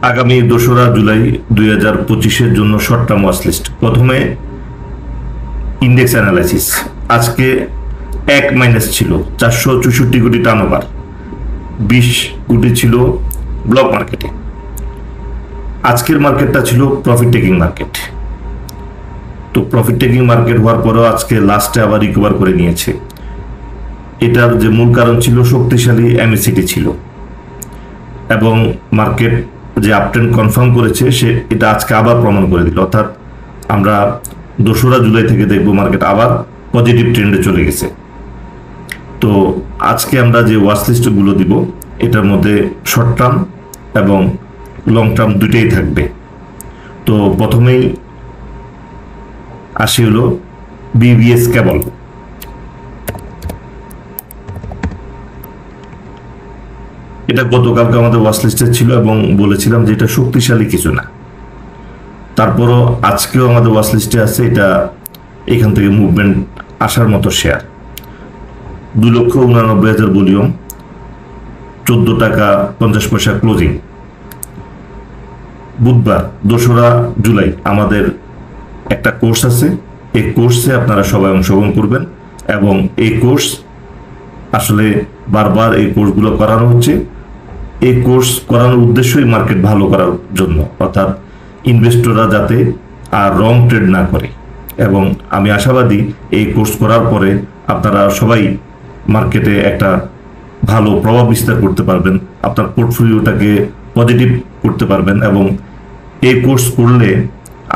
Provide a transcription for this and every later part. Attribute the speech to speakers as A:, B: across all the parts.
A: আগামী 2রা জুলাই 2025-এর জন্য short term watch list. প্রথমে ইন্ডেক্স অ্যানালাইসিস। আজকে এক মাইনাস ছিল 464 কোটি টার্নওভার, 20 কোটি ছিল ব্লক মার্কেটে। আজকের মার্কেটটা ছিল প্রফিট টেকিং মার্কেট। তো প্রফিট টেকিং মার্কেট হওয়ার পরেও আজকে লাস্টে আবার রিকভার করে নিয়েছে। এটার যে মূল কারণ ছিল শক্তিশালী এমএসিটি ছিল, এবং মার্কেট যে আপট্রেন্ড কনফার্ম করেছে সে এটা আজকে আবার প্রমাণ করে দিল। অর্থাৎ আমরা 2রা জুলাই থেকে দেখব মার্কেট আবার পজিটিভ ট্রেন্ডে চলে গেছে। তো আজকে আমরা যে ওয়াচ লিস্টগুলো দিব এটার মধ্যে শর্ট টার্ম এবং লং টার্ম দুইটাই থাকবে। তো প্রথমেই আসি হলো বিবিএস কেবল। এটা গতকালকে আমাদের ওয়াচ লিস্টে ছিল এবং বলেছিলাম যে এটা শক্তিশালী কিছু না। তারপরও আজকেও আমাদের ওয়াচ লিস্টে আছে। এটা এখান থেকে মুভমেন্ট আসার মতো শেয়ার। 2,89,000 ভলিউম, 14 টাকা 50 পয়সা ক্লোজিং। বুধবার 2রা জুলাই আমাদের একটা কোর্স আছে। এই কোর্সে আপনারা সবাই অংশগ্রহণ করবেন, এবং এই কোর্স আসলে বারবার এই কোর্সগুলো করানো হচ্ছে। এই কোর্স করানোর উদ্দেশ্যই মার্কেট ভালো করার জন্য, অর্থাৎ ইনভেস্টররা যাতে আর রং ট্রেড না করে। এবং আমি আশাবাদী এই কোর্স করার পরে আপনারা সবাই মার্কেটে একটা ভালো প্রভাব বিস্তার করতে পারবেন, আপনার পোর্টফোলিওটাকে পজিটিভ করতে পারবেন। এবং এই কোর্স করলে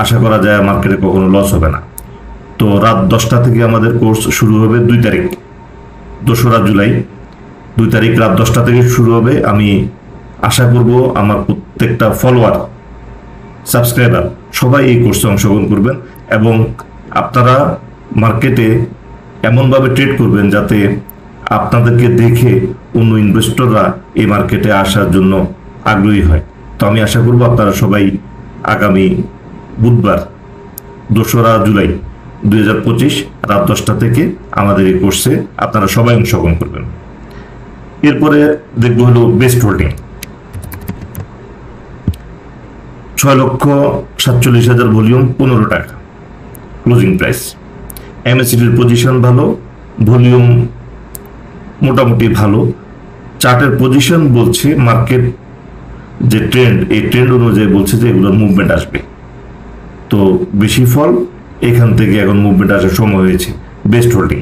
A: আশা করা যায় মার্কেটে কখনো লস হবে না। তো রাত 10টা থেকে আমাদের কোর্স শুরু হবে 2 তারিখ, 2রা জুলাই 2 তারিখ রাত 10টা থেকে শুরু হবে। আমি আশা করব আমার প্রত্যেকটা ফলোয়ার, সাবস্ক্রাইবার সবাই এই কোর্সে অংশগ্রহণ করবেন, এবং আপনারা মার্কেটে এমনভাবে ট্রেড করবেন যাতে আপনাদেরকে দেখে অন্য ইনভেস্টররা এই মার্কেটে আসার জন্য আগ্রহী হয়। তো আমি আশা করব আপনারা সবাই আগামী বুধবার 2রা জুলাই 2025 রাত 10টা থেকে আমাদের এই কোর্সে আপনারা সবাই অংশগ্রহণ করবেন। এরপরে দেখব হলো বেস্ট হোল্ডিং। 6,47,000 ভলিউম, 15 টাকা ক্লোজিং প্রাইস। এমএসিডির পজিশন ভালো, ভলিউম মোটামুটি ভালো। চার্টের পজিশন বলছে মার্কেট যে ট্রেন্ড, এই ট্রেন্ড অনুযায়ী বলছে যে এগুলোর মুভমেন্ট আসবে। তো বেশি ফল এখান থেকে এখন মুভমেন্ট আসার সময় হয়েছে বেস্ট হোল্ডিং।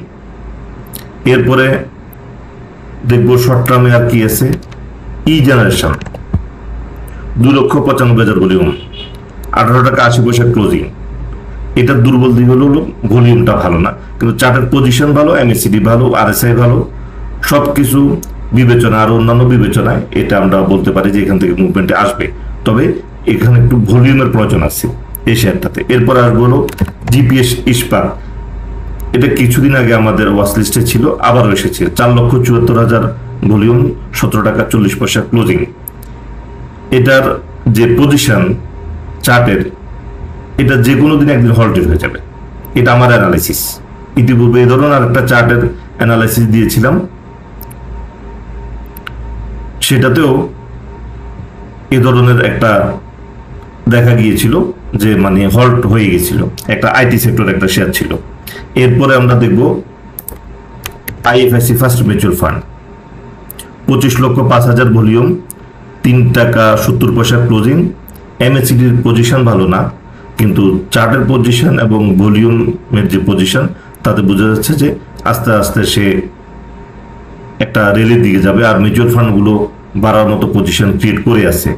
A: এরপরে দেখব শর্ট টার্মে আর কি আছে। ই জেনারেশন 2,95,000 ভলিউম, 18 টাকা 80 পয়সা ক্লোজিং। এটার দুর্বল দিক হলো ভলিউমটা ভালো না, কিন্তু চার্টের পজিশন ভালো, এমএসিডি ভালো, আরএসআই ভালো, সব কিছু বিবেচনা আর অন্যান্য বিবেচনায় এটা আমরা বলতে পারি যে এখান থেকে মুভমেন্টে আসবে। তবে এখানে একটু ভলিউমের প্রয়োজন আছে এই শেয়ারটাতে। এরপর আসবো হলো জিপিএস ইস্পাত। এটা কিছুদিন আগে আমাদের ওয়াচ লিস্টে ছিল, আবারও এসেছে। 4,74,000 ভলিউম, 17 টাকা 40 পয়সা ক্লোজিং। এটার যে পজিশন চার্টের, এটা যে কোনো দিন একদিন হল্টেড হয়ে যাবে। এটা আমার অ্যানালাইসিস। ইতিপূর্বে এই ধরনের আরেকটা চার্টের অ্যানালাইসিস দিয়েছিলাম, সেটাতেও এ ধরনের একটা দেখা গিয়েছিল যে মানে হল্ট হয়ে গেছিল। একটা আইটি সেক্টর একটা শেয়ার ছিল। এরপরে আমরা দেখব IFIC first mutual fund. 25,05,000 volume, 3 টাকা 70 পয়সা ক্লোজিং। এমএসিডির পজিশন ভালো না, কিন্তু চার্টের পজিশন এবং ভলিউমের যে পজিশন তাতে বোঝা যাচ্ছে যে আস্তে আস্তে সে একটা রেলের দিকে যাবে, আর মিউচুয়াল ফান্ডগুলো বাড়ার মতো পজিশন ক্রিয়েট করে আছে।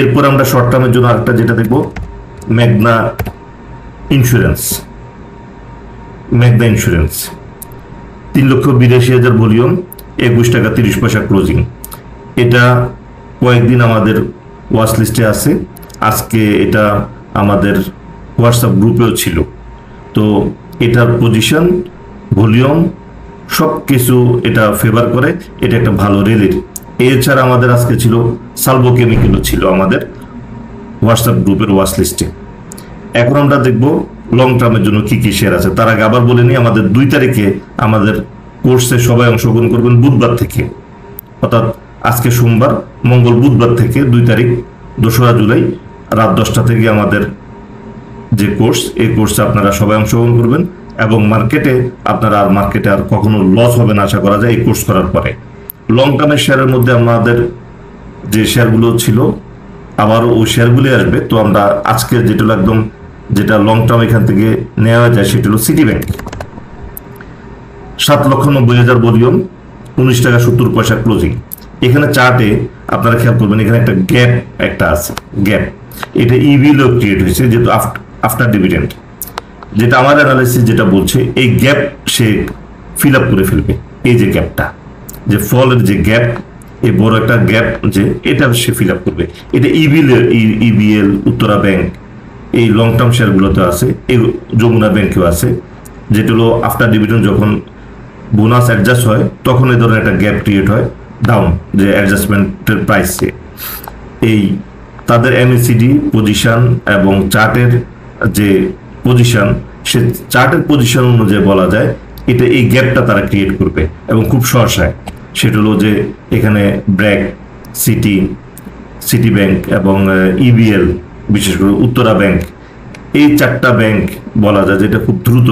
A: এরপর আমরা শর্ট টার্মের জন্য আরেকটা যেটা দেখব মেঘনা ইন্স্যুরেন্স। 3,82,000 ভলিউম, 21 টাকা 30 পয়সা ক্লোজিং। এটা কয়েকদিন আমাদের ওয়াচ লিস্টে আছে। আজকে এটা আমাদের হোয়াটসঅ্যাপ গ্রুপেও ছিল। তো এটার পজিশন, ভলিউম সব কিছু এটা ফেভার করে। এটা একটা ভালো রেলের। এছাড়া আমাদের আজকে ছিল সালভো কেমিক্যালও ছিল আমাদের হোয়াটসঅ্যাপ গ্রুপের ওয়াচ লিস্টে। এখন আমরা দেখব লং টার্মের জন্য কি কি শেয়ার আছে। তার আগে আবার বলে নিই, আমাদের 2 তারিখে আমাদের কোর্সে সবাই অংশগ্রহণ করবেন বুধবার থেকে, অর্থাৎ আজকে সোমবার মঙ্গল বুধবার থেকে 2 তারিখ 2রা জুলাই রাত 10টা থেকে আমাদের যে কোর্স, এই কোর্সে আপনারা সবাই অংশগ্রহণ করবেন এবং আপনারা মার্কেটে আর কখনো লস হবে না আশা করা যায় এই কোর্স করার পরে। লং টার্মের শেয়ারের মধ্যে আমাদের যে শেয়ারগুলো ছিল আবারও ওই শেয়ারগুলি আসবে। তো আমরা আজকে যেটা লং টার্ম এখান থেকে নেওয়া যায় সেটা হলো সিটি ব্যাংক। 7,90,000 ভলিউম, 19 টাকা 70 পয়সা ক্লোজিং। এখানে চার্টে আপনারা খেয়াল করবেন, এখানে একটা গ্যাপ আছে, গ্যাপ। এটা ইভিলো ক্রিয়েট হয়েছে যেহেতু আফটার ডিভিডেন্ড। যেটা আমার অ্যানালাইসিস যেটা বলছে, এই গ্যাপ সে ফিল আপ করে ফেলবে। এই যে গ্যাপটা, যে ফলের যে গ্যাপ, এই বড় একটা গ্যাপ, যে এটা সে ফিল আপ করবে। এটা ইবিএল, উত্তরা ব্যাংক, এই লং টার্ম শেয়ারগুলোতে আছে, এই যমুনা ব্যাংকেও আছে। যেটা হলো আফটার ডিভিডেন্ড যখন বোনাস অ্যাডজাস্ট হয় তখন এই ধরনের একটা গ্যাপ ক্রিয়েট হয় ডাউন, যে অ্যাডজাস্টমেন্টের প্রাইসে। এই তাদের এমএসিডি পজিশন এবং চার্টের যে পজিশন, সে চার্টের পজিশন অনুযায়ী বলা যায় এটা এই গ্যাপটা তারা ক্রিয়েট করবে এবং খুব সহসায়। সেটা হলো যে এখানে ব্র্যাক, সিটি ব্যাংক এবং ইবিএল, বিশেষ করে উত্তরা ব্যাংক, এই 4টা ব্যাংক বলা যায় যেটা খুব দ্রুত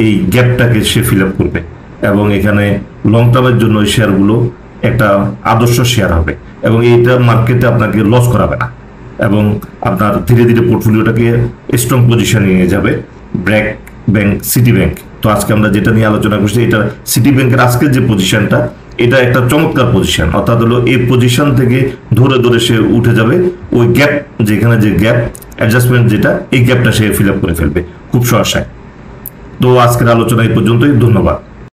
A: এই গ্যাপটাকে সে ফিল আপ করবে এবং এখানে লং টার্মের জন্য এই শেয়ারগুলো একটা আদর্শ শেয়ার হবে এবং এইটা মার্কেটে আপনাকে লস করাবে না এবং আপনার ধীরে ধীরে পোর্টফোলিওটাকে স্ট্রং পজিশনে নিয়ে যাবে। ব্র্যাক ব্যাংক, সিটি ব্যাংক, তো আজকে আমরা যেটা নিয়ে আলোচনা করছি, এটা সিটি ব্যাংকের আজকের যে পজিশনটা, এটা একটা চমৎকার পজিশন। অর্থাৎ হলো এই পজিশন থেকে ধরে সে উঠে যাবে ওই গ্যাপ, যেখানে যে গ্যাপ অ্যাডজাস্টমেন্ট যেটা, এই গ্যাপটা সে ফিল আপ করে ফেলবে খুব সহসায়। তো আজকের আলোচনা এই পর্যন্তই, ধন্যবাদ।